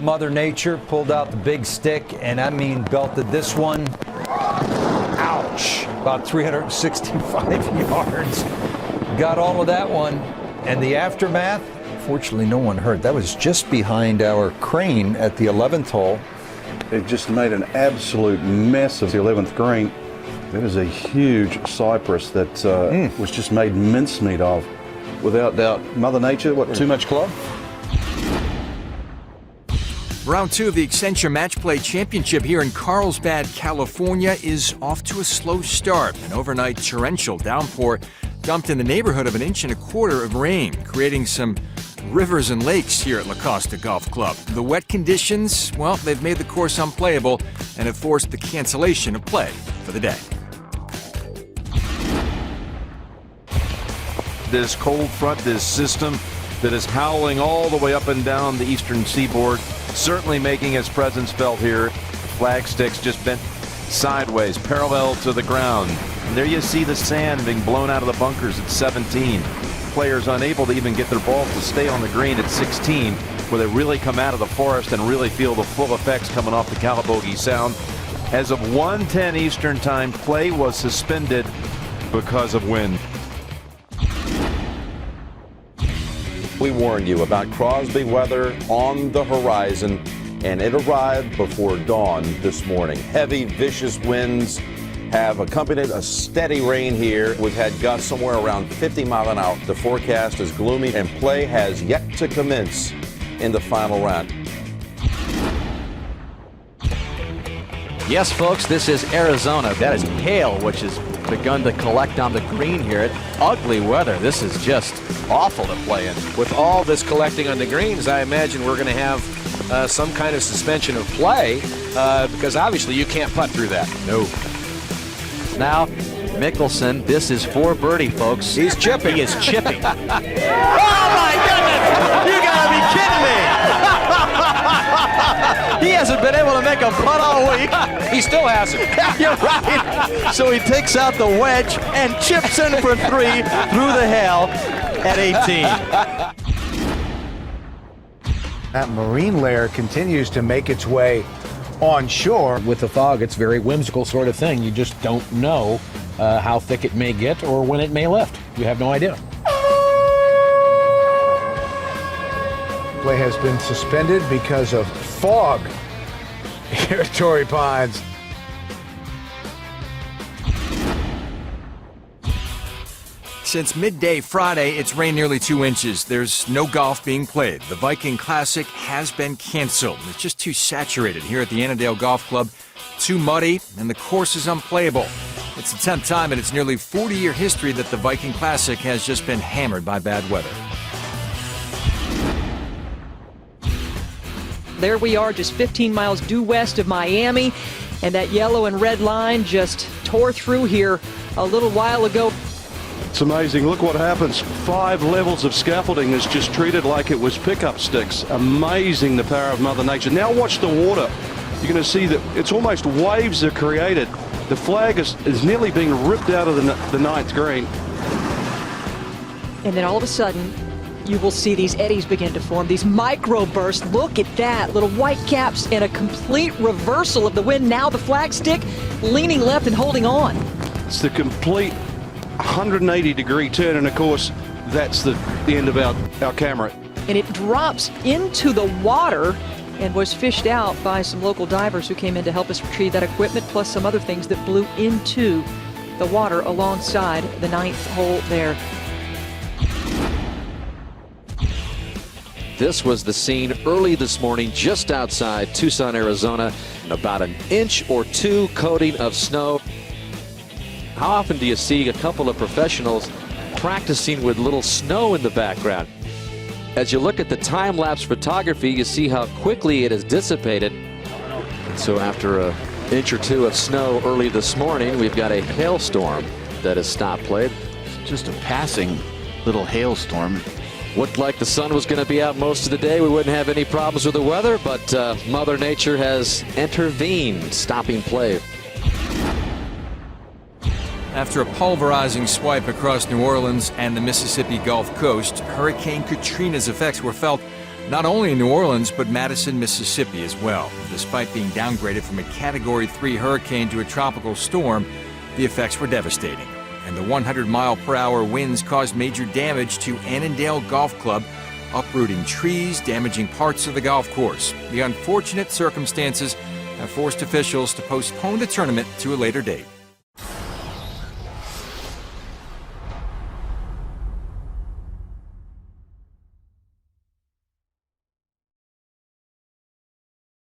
Mother Nature pulled out the big stick, and I mean belted this one. Ouch! About 365 yards. Got all of that one. And the aftermath, fortunately no one hurt. That was just behind our crane at the 11th hole. It just made an absolute mess of the 11th green. That is a huge cypress that was just made mincemeat of. Without doubt, Mother Nature, what, too much club? Round 2 of the Accenture Match Play Championship here in Carlsbad, California is off to a slow start. An overnight torrential downpour dumped in the neighborhood of 1.25 inches of rain, creating some rivers and lakes here at La Costa Golf Club. The wet conditions, well, they've made the course unplayable and have forced the cancellation of play for the day. This cold front, this system that is howling all the way up and down the eastern seaboard, certainly making its presence felt here. Flag sticks just bent sideways, parallel to the ground. And there you see the sand being blown out of the bunkers at 17. Players unable to even get their balls to stay on the green at 16, where they really come out of the forest and really feel the full effects coming off the Calabogie Sound. As of 1:10 Eastern Time, play was suspended because of wind. We warned you about Crosby weather on the horizon, and it arrived before dawn this morning. Heavy, vicious winds have accompanied a steady rain here. We've had gusts somewhere around 50 miles an hour. The forecast is gloomy, and play has yet to commence in the final round. Yes, folks, this is Arizona. That is hail, which has begun to collect on the green here. Ugly weather. This is just awful to play in. With all this collecting on the greens, I imagine we're going to have some kind of suspension of play because obviously you can't putt through that. No. Now, Mickelson, this is for birdie, folks. He's chipping. He is chipping. Oh, my goodness! You got to be kidding me! He hasn't been able to make a putt all week. He still hasn't. You're right. So he takes out the wedge and chips in for 3 through the hail at 18. That marine layer continues to make its way on shore. With the fog, it's a very whimsical sort of thing. You just don't know how thick it may get or when it may lift. You have no idea. Play has been suspended because of fog here at Torrey Pines. Since midday Friday, it's rained nearly 2 inches. There's no golf being played. The Viking Classic has been canceled. It's just too saturated here at the Annandale Golf Club, too muddy, and the course is unplayable. It's the 10th time in its nearly 40-year history that the Viking Classic has just been hammered by bad weather. There we are, just 15 miles due west of Miami, and that yellow and red line just tore through here a little while ago. It's amazing. Look what happens. 5 levels of scaffolding is just treated like it was pickup sticks. Amazing, the power of Mother Nature. Now watch the water. You're going to see that it's almost waves are created. The flag is nearly being ripped out of the 9th green. And then all of a sudden, you will see these eddies begin to form, these microbursts. Look at that, little white caps and a complete reversal of the wind. Now the flag stick leaning left and holding on. It's the complete 180-degree turn, and of course, that's the end of our camera. And it drops into the water and was fished out by some local divers who came in to help us retrieve that equipment, plus some other things that blew into the water alongside the 9th hole there. This was the scene early this morning just outside Tucson, Arizona. About 1 inch or 2 coating of snow. How often do you see a couple of professionals practicing with little snow in the background? As you look at the time-lapse photography, you see how quickly it has dissipated. And so after 1 inch or 2 of snow early this morning, we've got a hailstorm that has stopped play. Just a passing little hailstorm. Looked like the sun was going to be out most of the day. We wouldn't have any problems with the weather, but Mother Nature has intervened, stopping play. After a pulverizing swipe across New Orleans and the Mississippi Gulf Coast, Hurricane Katrina's effects were felt Not only in New Orleans, but Madison, Mississippi as well. Despite being downgraded from a Category 3 hurricane to a tropical storm, the effects were devastating. And the 100-mile-per-hour winds caused major damage to Annandale Golf Club, uprooting trees, damaging parts of the golf course. The unfortunate circumstances have forced officials to postpone the tournament to a later date.